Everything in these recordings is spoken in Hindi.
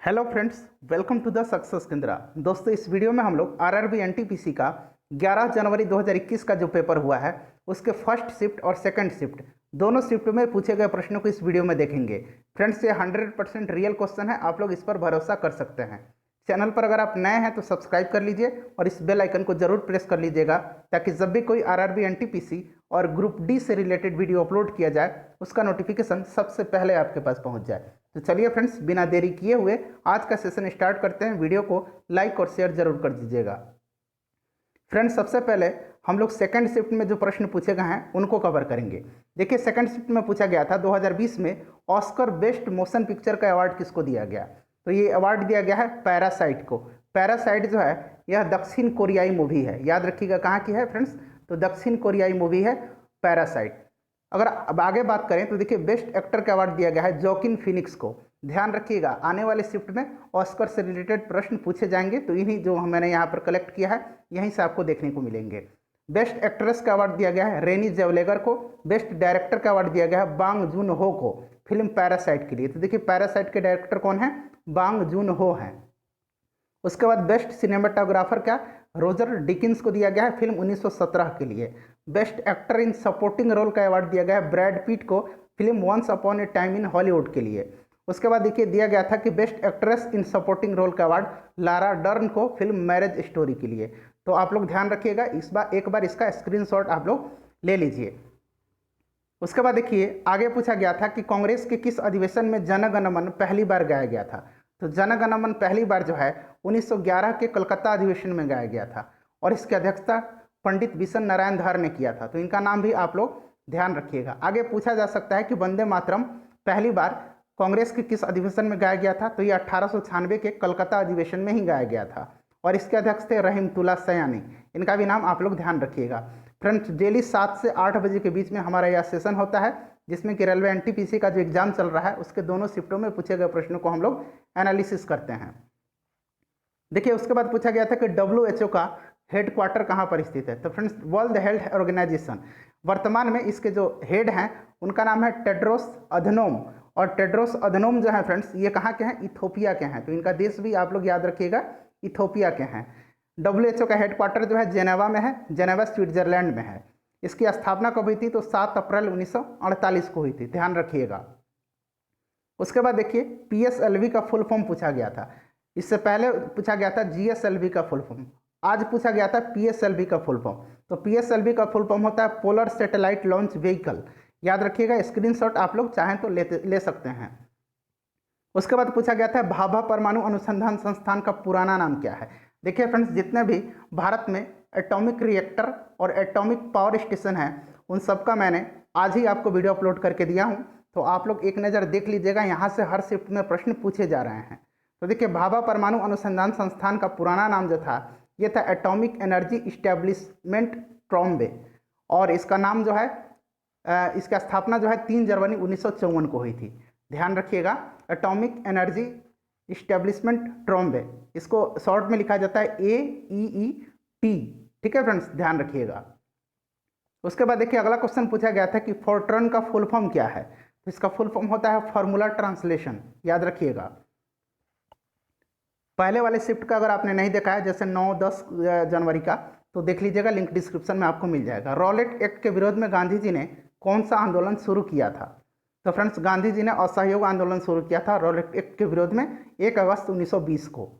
Hello friends, welcome to the success Kendra. दोस्तों, इस वीडियो में हम लोग आरआरबी एनटीपीसी का 11 जनवरी 2021 का जो पेपर हुआ है उसके फर्स्ट शिफ्ट और सेकंड शिफ्ट दोनों शिफ्ट में पूछे गए प्रश्नों को इस वीडियो में देखेंगे। फ्रेंड्स, ये 100% रियल क्वेश्चन है, आप लोग इस पर भरोसा कर सकते हैं। चैनल पर अगर आप नए हैं तो सब्सक्राइब कर लीजिए और इस बेल आइकन को जरूर प्रेस कर लीजिएगा ताकि जब भी कोई आरआरबी एनटीपीसी और ग्रुप डी से रिलेटेड वीडियो अपलोड किया जाए उसका नोटिफिकेशन सबसे पहले आपके पास पहुंच जाए। तो चलिए फ्रेंड्स, बिना देरी किए हुए आज का सेशन स्टार्ट करते हैं। वीडियो को लाइक और शेयर जरूर कर दीजिएगा। फ्रेंड्स, सबसे पहले हम लोग सेकंड शिफ्ट में जो प्रश्न पूछे गए हैं उनको कवर करेंगे। देखिए, सेकंड शिफ्ट में पूछा गया था 2020 में ऑस्कर बेस्ट मोशन पिक्चर का अवार्ड किसको दिया गया। तो ये अवार्ड दिया गया है पैरासाइट को। पैरासाइट जो है यह दक्षिण कोरियाई मूवी है, याद रखिएगा कहाँ की है फ्रेंड्स, तो दक्षिण कोरियाई मूवी है पैरासाइट। अगर अब आगे बात करें तो देखिए, बेस्ट एक्टर का अवार्ड दिया गया है जोकिन फिनिक्स को। ध्यान रखिएगा, आने वाले शिफ्ट में ऑस्कर से रिलेटेड प्रश्न पूछे जाएंगे तो इन्हीं जो मैंने यहाँ पर कलेक्ट किया है यहीं से आपको देखने को मिलेंगे। बेस्ट एक्ट्रेस का अवार्ड दिया गया है रेनी जेवलेगर को। बेस्ट डायरेक्टर का अवार्ड दिया गया है बांग जून हो को फिल्म पैरासाइट के लिए। तो देखिए, पैरासाइट के डायरेक्टर कौन है, बांग जून हो हैं। उसके बाद बेस्ट सिनेमाटोग्राफर का रोजर डिकिंस को दिया गया है फिल्म 1917 के लिए। Best actor in supporting role का अवार्ड दिया गया है ब्रैड पीट को film once upon a time in Hollywood के लिए। उसके बाद देखिए, दिया गया था कि best actress in supporting role का अवार्ड लारा डर्न को फिल्म मैरिज स्टोरी के लिए। तो आप लोग ध्यान रखिएगा, इस बार एक बार इसका स्क्रीनशॉट आप लोग ले लीजिए। उसके बाद देखिए, आगे पूछा गया था कि कांग्रेस के किस अधिवेशन में जन गण मन पहली बार गाया गया था। तो जन गण मन पहली बार जो है 1911 के कलकत्ता अधिवेशन में गाया गया था और इसकी अध्यक्षता पंडित बिशन नारायण धर ने किया था। तो इनका नाम भी आप लोग ध्यान रखिएगा। आगे पूछा जा सकता है कि वंदे मातरम पहली बार कांग्रेस के किस अधिवेशन में गाया गया था। तो ये 1896 के कलकत्ता अधिवेशन में ही गाया गया था और इसके अध्यक्ष थे रहीमतुल्ला सयानी। इनका भी नाम आप लोग ध्यान रखिएगा। फ्रेंड्स, डेली 7 से 8 बजे के बीच में हमारा यह सेशन होता है जिसमें कि रेलवे एनटीपीसी का जो एग्जाम चल रहा है उसके दोनों शिफ्टों में पूछे गए प्रश्नों को हम लोग एनालिसिस करते हैं। देखिए, उसके बाद पूछा गया था कि WHO का हेडक्वार्टर कहाँ पर स्थित है। तो फ्रेंड्स, वर्ल्ड हेल्थ ऑर्गेनाइजेशन, वर्तमान में इसके जो हेड हैं उनका नाम है टेड्रोस अधनोम। और टेड्रोस अधनोम जो है फ्रेंड्स, ये कहाँ के हैं, इथोपिया के हैं। तो इनका देश भी आप लोग याद रखिएगा, इथोपिया के हैं। WHO का हेडक्वार्टर जो है जेनेवा में है, जेनेवा स्विट्जरलैंड में है। इसकी स्थापना कब हुई थी, तो 7 अप्रैल 1948 को हुई थी, ध्यान रखिएगा। उसके बाद देखिए, PSLV का फुल फॉर्म पूछा गया था। इससे पहले पूछा गया था GSLV का फुल फॉर्म, आज पूछा गया था PSLV का फुल फॉर्म। तो PSLV का फुल फॉर्म होता है पोलर सैटेलाइट लॉन्च व्हीकल, याद रखिएगा। स्क्रीनशॉट आप लोग चाहें तो ले सकते हैं। उसके बाद पूछा गया था भाभा परमाणु अनुसंधान संस्थान का पुराना नाम क्या है। देखिए फ्रेंड्स, जितने भी भारत में एटॉमिक रिएक्टर और एटॉमिक पावर स्टेशन है उन सबका मैंने आज ही आपको वीडियो अपलोड करके दिया हूं, तो आप लोग एक नज़र देख लीजिएगा। यहाँ से हर शिफ्ट में प्रश्न पूछे जा रहे हैं। तो देखिए, भाभा परमाणु अनुसंधान संस्थान का पुराना नाम जो था ये था एटॉमिक एनर्जी इस्टेब्लिशमेंट ट्रॉम्बे और इसका नाम जो है इसका स्थापना जो है 3 जनवरी 1954 को हुई थी। ध्यान रखिएगा, एटॉमिक एनर्जी इस्टेब्लिशमेंट ट्रॉम्बे, इसको शॉर्ट में लिखा जाता है AEET। ठीक है फ्रेंड्स, ध्यान रखिएगा। उसके बाद देखिए, अगला क्वेश्चन पूछा गया था कि फोर्ट्रन का फुल फॉर्म क्या है। तो इसका फुल फॉर्म होता है फॉर्मूला ट्रांसलेशन, याद रखिएगा। पहले वाले शिफ्ट का अगर आपने नहीं देखा है, जैसे 9-10 जनवरी का, तो देख लीजिएगा, लिंक डिस्क्रिप्शन में आपको मिल जाएगा। रॉलेट एक्ट के विरोध में गांधी जी ने कौन सा आंदोलन शुरू किया था। तो फ्रेंड्स, गांधी जी ने असहयोग आंदोलन शुरू किया था रॉलेट एक्ट के विरोध में 1 अगस्त 1920 को।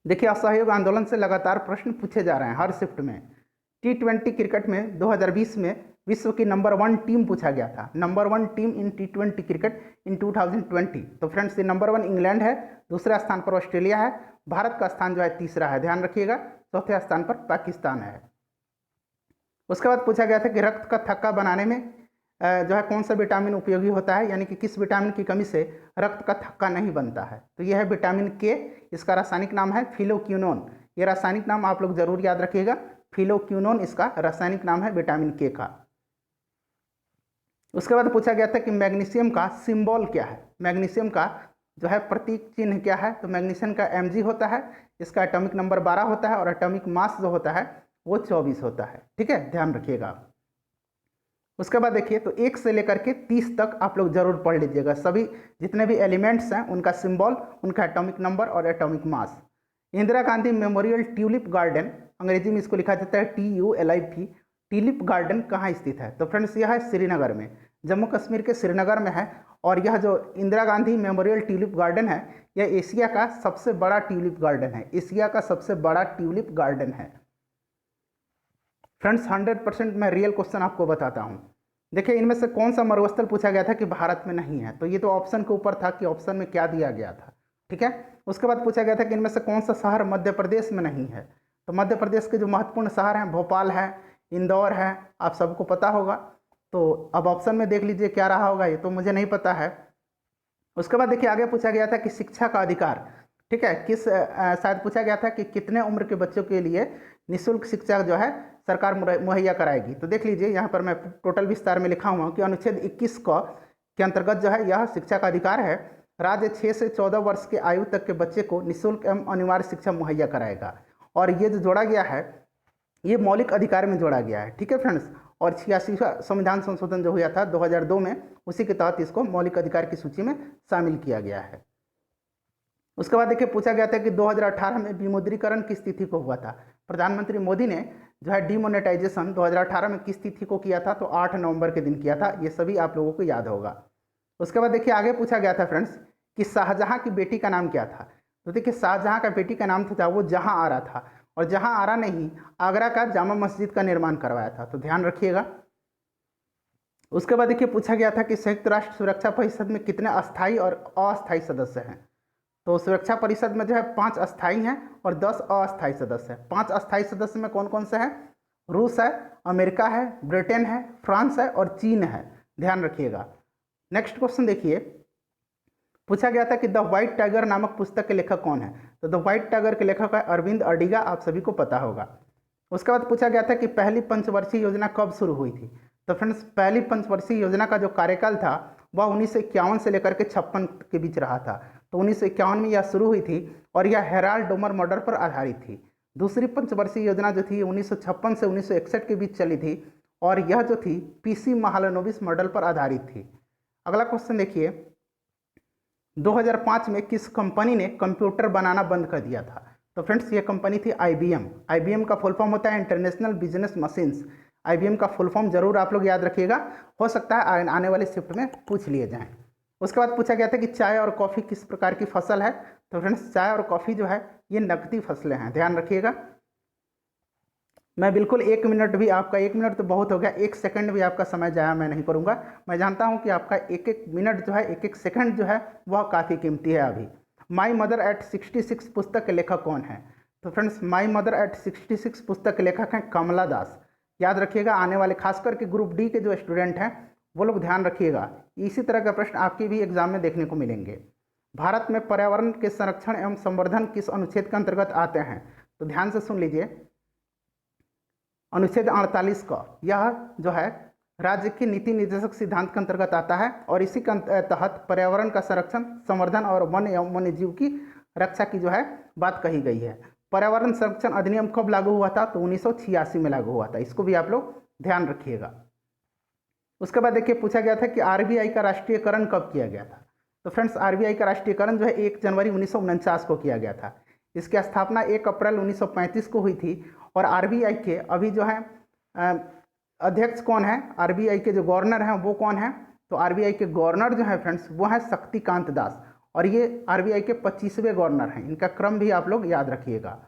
देखिए, असहयोग आंदोलन से लगातार प्रश्न पूछे जा रहे हैं हर शिफ्ट में। T20 क्रिकेट में 2020 में विश्व की नंबर 1 टीम पूछा गया था, number 1 team in T20 cricket in 2020। तो फ्रेंड्स, ये नंबर 1 इंग्लैंड है, दूसरे स्थान पर ऑस्ट्रेलिया है, भारत का स्थान जो है तीसरा है, ध्यान रखिएगा। चौथे स्थान पर पाकिस्तान है। उसके बाद पूछा गया था कि रक्त का थक्का बनाने में जो है कौन सा विटामिन उपयोगी होता है, यानी कि किस विटामिन की कमी से रक्त का थक्का नहीं बनता है। तो यह है विटामिन के, इसका रासायनिक नाम है फिलोक्विनोन। ये रासायनिक नाम आप लोग जरूर याद रखिएगा, फिलोक्विनोन इसका रासायनिक नाम है विटामिन के का। उसके बाद पूछा गया था कि मैग्नीशियम का सिंबल क्या है, मैग्नीशियम का जो है प्रतीक चिन्ह क्या है। तो मैग्नीशियम का Mg होता है, इसका एटॉमिक नंबर 12 होता है और एटॉमिक मास जो होता है वो 24 होता है। ठीक है, ध्यान रखिएगा। उसके बाद देखिए तो 1 से लेकर के 30 तक आप लोग जरूर पढ़ लीजिएगा, सभी जितने भी एलिमेंट्स हैं उनका सिंबल, उनका एटॉमिक नंबर और atomic mass. Indira Gandhi memorial tulip garden, अंग्रेजी में इसको लिखा जाता है TULIP, ट्यूलिप गार्डन कहाँ स्थित है? तो फ्रेंड्स यह है श्रीनगर में, जम्मू कश्मीर के श्रीनगर में है। और यह जो Indira Gandhi memorial tulip garden है, यह एशिया का सबसे बड़ा ट्यूलिप गार्डन है, एशिया का सबसे बड़ा ट्यूलिप गार्डन है। फ्रेंड्स 100% मैं रियल क्वेश्चन आपको बताता हूँ। देखिए इनमें से कौन सा मरुस्थल पूछा गया था कि भारत में नहीं है, तो ये तो ऑप्शन के ऊपर था कि ऑप्शन में क्या दिया गया था, ठीक है। उसके बाद पूछा गया था कि इनमें से कौन सा शहर मध्य प्रदेश में नहीं है, तो मध्य प्रदेश के जो महत्वपूर्ण शहर हैं भोपाल है, इंदौर है, आप सबको पता होगा। तो अब ऑप्शन में देख लीजिए क्या रहा होगा, ये तो मुझे नहीं पता है। उसके बाद देखिए आगे पूछा गया था कि शिक्षा का अधिकार, ठीक है, शायद पूछा गया था कि कितने उम्र के बच्चों के लिए निःशुल्क शिक्षा जो है सरकार मुहैया कराएगी। तो देख लीजिए यहाँ पर मैं टोटल विस्तार में लिखा हुआ हूँ कि अनुच्छेद 21 के अंतर्गत जो है यह शिक्षा का अधिकार है, राज्य 6 से 14 वर्ष के आयु तक के बच्चे को निःशुल्क एवं अनिवार्य शिक्षा मुहैया कराएगा। और ये जो जोड़ा गया है ये मौलिक अधिकार में जोड़ा गया है, ठीक है फ्रेंड्स। और 86वां संविधान संशोधन जो हुआ था 2002 में, उसी के तहत इसको मौलिक अधिकार की सूची में शामिल किया गया है। उसके बाद देखिए पूछा गया था कि 2018 में विमुद्रीकरण किस तिथि को हुआ था? प्रधानमंत्री मोदी ने जो है डिमोनेटाइजेशन 2018 में किस तिथि को किया था? तो 8 नवंबर के दिन किया था, ये सभी आप लोगों को याद होगा। उसके बाद देखिए आगे पूछा गया था फ्रेंड्स कि शाहजहां की बेटी का नाम क्या था? तो देखिए शाहजहां का बेटी का नाम था वो जहां आरा था, और जहां आरा नहीं आगरा का जामा मस्जिद का निर्माण करवाया था, तो ध्यान रखिएगा। उसके बाद देखिए पूछा गया था कि संयुक्त राष्ट्र सुरक्षा परिषद में कितने अस्थायी और अस्थायी सदस्य हैं? तो सुरक्षा परिषद में जो है 5 अस्थायी हैं और 10 अस्थायी सदस्य हैं। 5 अस्थायी सदस्य में कौन कौन से हैं? रूस है, अमेरिका है, ब्रिटेन है, फ्रांस है और चीन है, ध्यान रखिएगा। नेक्स्ट क्वेश्चन देखिए, पूछा गया था कि द व्हाइट टाइगर नामक पुस्तक के लेखक कौन है? तो द व्हाइट टाइगर के लेखक है अरविंद अडिगा, आप सभी को पता होगा। उसके बाद पूछा गया था कि पहली पंचवर्षीय योजना कब शुरू हुई थी? तो फ्रेंड्स पहली पंचवर्षीय योजना का जो कार्यकाल था वह 1951 से लेकर के 56 के बीच रहा था। तो 1951 में यह शुरू हुई थी और यह हेराल्ड डोमर मॉडल पर आधारित थी। दूसरी पंचवर्षीय योजना जो थी 1956 से 1961 के बीच चली थी और यह जो थी PC महालनोबिस मॉडल पर आधारित थी। अगला क्वेश्चन देखिए, 2005 में किस कंपनी ने कंप्यूटर बनाना बंद कर दिया था? तो फ्रेंड्स ये कंपनी थी IBM। IBM का फुल फॉर्म होता है इंटरनेशनल बिजनेस मशीन्स। IBM का फुल फॉर्म जरूर आप लोग याद रखिएगा, हो सकता है आने वाले शिफ्ट में पूछ लिए जाएं। उसके बाद पूछा गया था कि चाय और कॉफ़ी किस प्रकार की फसल है? तो फ्रेंड्स चाय और कॉफ़ी जो है ये नकदी फसलें हैं, ध्यान रखिएगा। मैं बिल्कुल 1 मिनट भी आपका, 1 मिनट तो बहुत हो गया, 1 सेकंड भी आपका समय जाया मैं नहीं करूँगा। मैं जानता हूँ कि आपका 1-1 मिनट जो है, 1-1 सेकंड जो है वह काफ़ी कीमती है अभी। माई मदर एट 66 पुस्तक के लेखक कौन है? तो फ्रेंड्स माई मदर एट 66 पुस्तक के लेखक हैं कमला दास, याद रखिएगा। आने वाले खास करके ग्रुप डी के जो स्टूडेंट हैं वो लोग ध्यान रखिएगा, इसी तरह का प्रश्न आपके भी एग्जाम में देखने को मिलेंगे। भारत में पर्यावरण के संरक्षण एवं संवर्धन किस अनुच्छेद के अंतर्गत आते हैं? तो ध्यान से सुन लीजिए, अनुच्छेद 48 का यह जो है राज्य की नीति निर्देशक सिद्धांत के अंतर्गत आता है और इसी के तहत पर्यावरण का संरक्षण, संवर्धन और वन एवं वन्य जीव की रक्षा की जो है बात कही गई है। पर्यावरण संरक्षण अधिनियम कब लागू हुआ था? तो 1986 में लागू हुआ था, इसको भी आप लोग ध्यान रखिएगा। उसके बाद देखिए पूछा गया था कि RBI का राष्ट्रीयकरण कब किया गया था? तो फ्रेंड्स RBI का राष्ट्रीयकरण जो है 1 जनवरी 1949 को किया गया था। इसकी स्थापना 1 अप्रैल 1935 को हुई थी और RBI के अभी जो है अध्यक्ष कौन है? RBI के जो गवर्नर हैं वो कौन है? तो RBI के गवर्नर जो है फ्रेंड्स वो है शक्तिकांत दास और ये RBI के 25वें गवर्नर हैं, इनका क्रम भी आप लोग याद रखिएगा।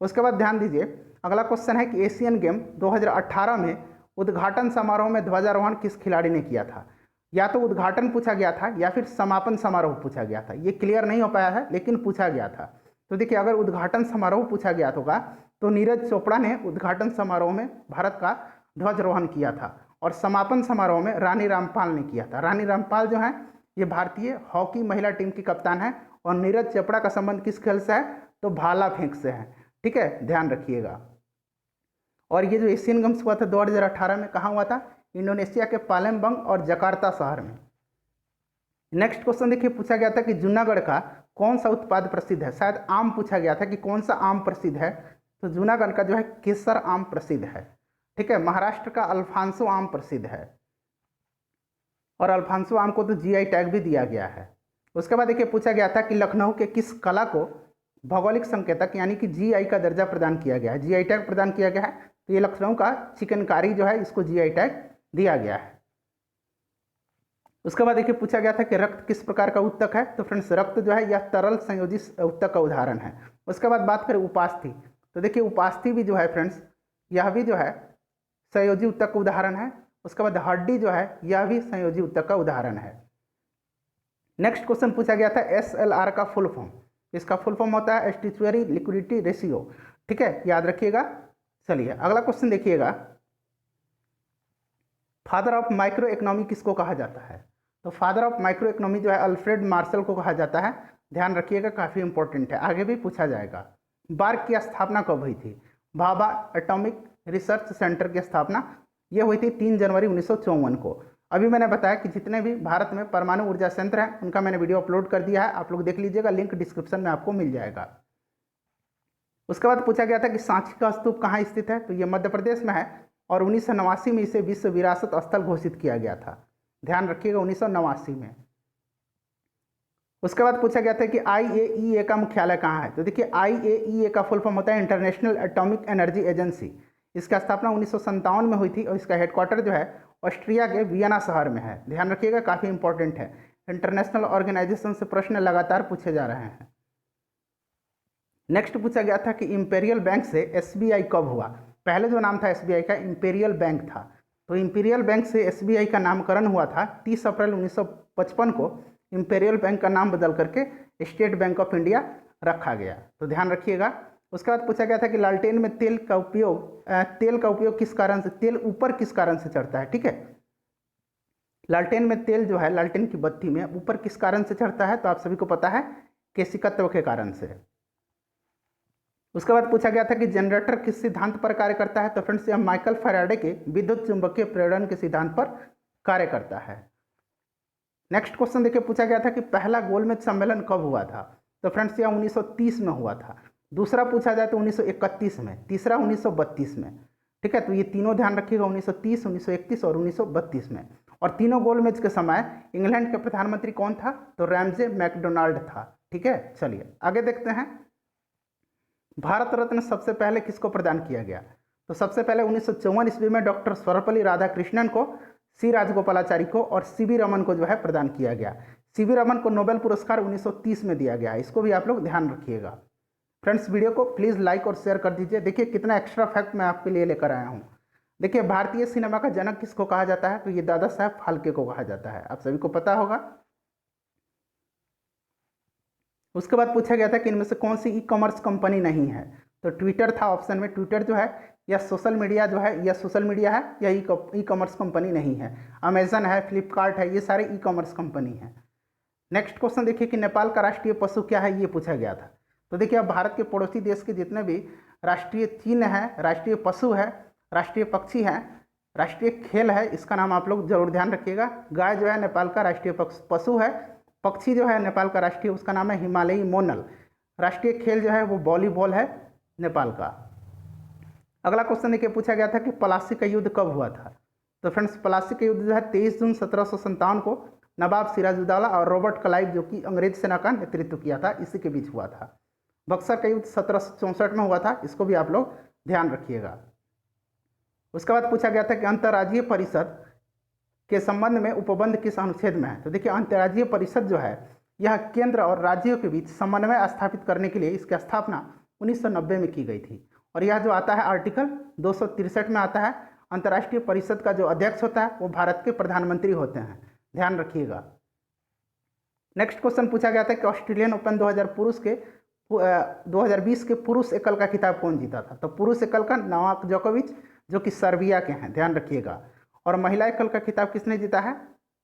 उसके बाद ध्यान दीजिए, अगला क्वेश्चन है कि एशियन गेम 2018 में उद्घाटन समारोह में ध्वजारोहण किस खिलाड़ी ने किया था? या तो उद्घाटन पूछा गया था या फिर समापन समारोह पूछा गया था, ये क्लियर नहीं हो पाया है लेकिन पूछा गया था। तो देखिए अगर उद्घाटन समारोह पूछा गया होगा तो नीरज चोपड़ा ने उद्घाटन समारोह में भारत का ध्वजारोहण किया था और समापन समारोह में रानी रामपाल ने किया था। रानी रामपाल जो है ये भारतीय हॉकी महिला टीम की कप्तान है और नीरज चोपड़ा का संबंध किस खेल से है? तो भाला फेंक से है, ठीक है, ध्यान रखिएगा। और ये जो एशियन गेम्स हुआ था 2018 में कहाँ हुआ था? इंडोनेशिया के पालेमबंग और जकार्ता शहर में। नेक्स्ट क्वेश्चन देखिए, पूछा गया था कि जूनागढ़ का कौन सा उत्पाद प्रसिद्ध है? शायद आम पूछा गया था कि कौन सा आम प्रसिद्ध है, तो जूनागढ़ का जो है केसर आम प्रसिद्ध है, ठीक है। महाराष्ट्र का अल्फांसो आम प्रसिद्ध है, और अल्फांसो आम को तो जीआई टैग भी दिया गया है। उसके बाद देखिए पूछा गया था कि लखनऊ के किस कला को भौगोलिक संकेतक यानी कि जीआई का दर्जा प्रदान किया गया है, जीआई टैग प्रदान किया गया है। तो ये लखनऊ का चिकनकारी जो है इसको जीआई टैग दिया गया है। उसके बाद देखिए पूछा गया था कि रक्त किस प्रकार का उत्तक है। तो फ्रेंड्स रक्त जो है यह तरल संयोजित उत्तक का उदाहरण है। उसके बाद बात करें उपास्थि, तो देखिए उपास्थि भी जो है फ्रेंड्स यह भी जो है संयोजी उत्तक का उदाहरण है। उसके बाद हड्डी जो है यह भी संयोजी उत्तक का उदाहरण है। नेक्स्ट क्वेश्चन पूछा गया था एसएलआर का फुल फॉर्म, इसका फुल फॉर्म होता है एस्टिचुअरी लिक्विडिटी रेशियो, ठीक है, याद रखिएगा। चलिए अगला क्वेश्चन देखिएगा, फादर ऑफ माइक्रो इकोनॉमी किसको कहा जाता है। तो फादर ऑफ माइक्रो इकोनॉमी जो है अल्फ्रेड मार्शल को कहा जाता है, ध्यान रखिएगा, काफ़ी इंपॉर्टेंट है, आगे भी पूछा जाएगा। बार्क की स्थापना कब हुई थी। भाभा एटॉमिक रिसर्च सेंटर की स्थापना यह हुई थी 3 जनवरी 1954 को। अभी मैंने बताया कि जितने भी भारत में परमाणु ऊर्जा संयंत्र हैं उनका मैंने वीडियो अपलोड कर दिया है, आप लोग देख लीजिएगा, लिंक डिस्क्रिप्शन में आपको मिल जाएगा। उसके बाद पूछा गया था कि सांची का स्तूप कहाँ स्थित है। तो ये मध्य प्रदेश में है और 1989 में इसे विश्व विरासत स्थल घोषित किया गया था, ध्यान रखिएगा, 1989 में। उसके बाद पूछा गया था कि IAEA का मुख्यालय कहाँ है। तो देखिए IAEA का फुल फॉर्म होता है इंटरनेशनल एटॉमिक एनर्जी एजेंसी। इसका स्थापना 1957 में हुई थी और इसका हेडक्वार्टर जो है ऑस्ट्रिया के वियना शहर में है, ध्यान रखिएगा, काफ़ी इंपॉर्टेंट है। इंटरनेशनल ऑर्गेनाइजेशन से प्रश्न लगातार पूछे जा रहे हैं। नेक्स्ट पूछा गया था कि इंपीरियल बैंक से SBI कब हुआ। पहले जो नाम था SBI का इंपीरियल बैंक था, तो इंपीरियल बैंक से SBI का नामकरण हुआ था 30 अप्रैल 1955 को। इंपीरियल बैंक का नाम बदल करके स्टेट बैंक ऑफ इंडिया रखा गया, तो ध्यान रखिएगा। उसके बाद पूछा गया था कि लालटेन में तेल का उपयोग किस कारण से, तेल ऊपर किस कारण से चढ़ता है, ठीक है। लालटेन में तेल जो है, लालटेन की बत्ती में ऊपर किस कारण से चढ़ता है, तो आप सभी को पता है केशिकत्व के कारण से। उसके बाद पूछा गया था कि जनरेटर किस सिद्धांत पर कार्य करता है। तो फ्रेंड्स यह माइकल फैराडे के विद्युत चुंबकीय प्रेरण के सिद्धांत पर कार्य करता है। नेक्स्ट क्वेश्चन देखिए पूछा गया था कि पहला गोलमेज सम्मेलन कब हुआ था। तो फ्रेंड्स यह 1930 में हुआ था। दूसरा पूछा जाए तो 1931 में, तीसरा 1932 में, ठीक है। तो ये तीनों ध्यान रखिएगा, 1930, 1931 और 1932 में। और तीनों गोलमेज के समय इंग्लैंड के प्रधानमंत्री कौन था, तो रैमजे मैकडोनाल्ड था, ठीक है। चलिए आगे देखते हैं, भारत रत्न सबसे पहले किसको प्रदान किया गया। तो सबसे पहले 1954 ईस्वी में डॉक्टर सर्वपल्ली राधाकृष्णन को, सी राजगोपालाचारी को और CV रमन को जो है प्रदान किया गया। CV रमन को नोबेल पुरस्कार 1930 में दिया गया, इसको भी आप लोग ध्यान रखिएगा। फ्रेंड्स वीडियो को प्लीज़ लाइक और शेयर कर दीजिए। देखिए कितना एक्स्ट्रा फैक्ट मैं आपके लिए लेकर आया हूँ। देखिए भारतीय सिनेमा का जनक किसको कहा जाता है, तो ये दादा साहब फाल्के को कहा जाता है, आप सभी को पता होगा। उसके बाद पूछा गया था कि इनमें से कौन सी ई-कॉमर्स कंपनी नहीं है। तो ट्विटर था ऑप्शन में, ट्विटर जो है या सोशल मीडिया जो है, या सोशल मीडिया है या ई-कॉमर्स कंपनी नहीं है। अमेजन है, फ्लिपकार्ट है, ये सारे ई-कॉमर्स कंपनी हैं। नेक्स्ट क्वेश्चन देखिए कि नेपाल का राष्ट्रीय पशु क्या है, ये पूछा गया था। तो देखिए अब भारत के पड़ोसी देश के जितने भी राष्ट्रीय चिन्ह है, राष्ट्रीय पशु है, राष्ट्रीय पक्षी है, राष्ट्रीय खेल है, इसका नाम आप लोग जरूर ध्यान रखिएगा। गाय जो है नेपाल का राष्ट्रीय पशु है, पक्षी जो है नेपाल का राष्ट्रीय उसका नाम है हिमालयी मोनल, राष्ट्रीय खेल जो है वो वॉलीबॉल है नेपाल का। अगला क्वेश्चन देखिए पूछा गया था कि प्लासी का युद्ध कब हुआ था। तो फ्रेंड्स प्लासी का युद्ध जो है 23 जून 1757 को नवाब सिराजुद्दौला और रॉबर्ट क्लाइव जो कि अंग्रेज सेना का नेतृत्व किया था, इसी के बीच हुआ था। बक्सर का युद्ध 1764 में हुआ था, इसको भी आप लोग ध्यान रखिएगा। उसके बाद पूछा गया था कि अंतर्राज्यीय परिषद के संबंध में उपबंध किस अनुच्छेद में है। तो देखिए अंतर्राज्यीय परिषद जो है यह केंद्र और राज्यों के बीच समन्वय स्थापित करने के लिए इसकी स्थापना 1990 में की गई थी। और यह जो आता है आर्टिकल 263 में आता है, अंतर्राष्ट्रीय परिषद का जो अध्यक्ष होता है वो भारत के प्रधानमंत्री होते हैं, ध्यान रखिएगा। नेक्स्ट क्वेश्चन पूछा गया था कि ऑस्ट्रेलियन ओपन 2020 के पुरुष एकल का खिताब कौन जीता था। तो पुरुष एकल का नोवाक जोकोविच जो कि सर्बिया के हैं, ध्यान रखिएगा। और महिला एकल का खिताब किसने जीता है,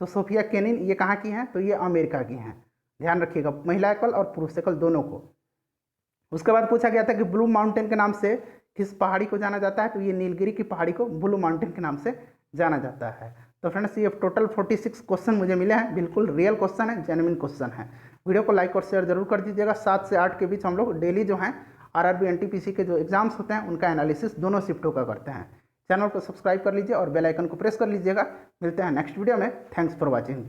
तो सोफिया केनिन, ये कहाँ की हैं, तो ये अमेरिका की हैं, ध्यान रखिएगा, महिला एकल और पुरुष एकल दोनों को। उसके बाद पूछा गया था कि ब्लू माउंटेन के नाम से किस पहाड़ी को जाना जाता है। तो ये नीलगिरी की पहाड़ी को ब्लू माउंटेन के नाम से जाना जाता है। तो फ्रेंड्स ये टोटल 46 क्वेश्चन मुझे मिले हैं, बिल्कुल रियल क्वेश्चन है, जेन्युइन क्वेश्चन है। वीडियो को लाइक और शेयर जरूर कर दीजिएगा। 7 से 8 के बीच हम लोग डेली जो हैं RRB NTPC के जो एग्जाम्स होते हैं उनका एनालिसिस दोनों शिफ्टों का करते हैं। चैनल को सब्सक्राइब कर लीजिए और बेल आइकन को प्रेस कर लीजिएगा। मिलते हैं नेक्स्ट वीडियो में। Thanks for watching.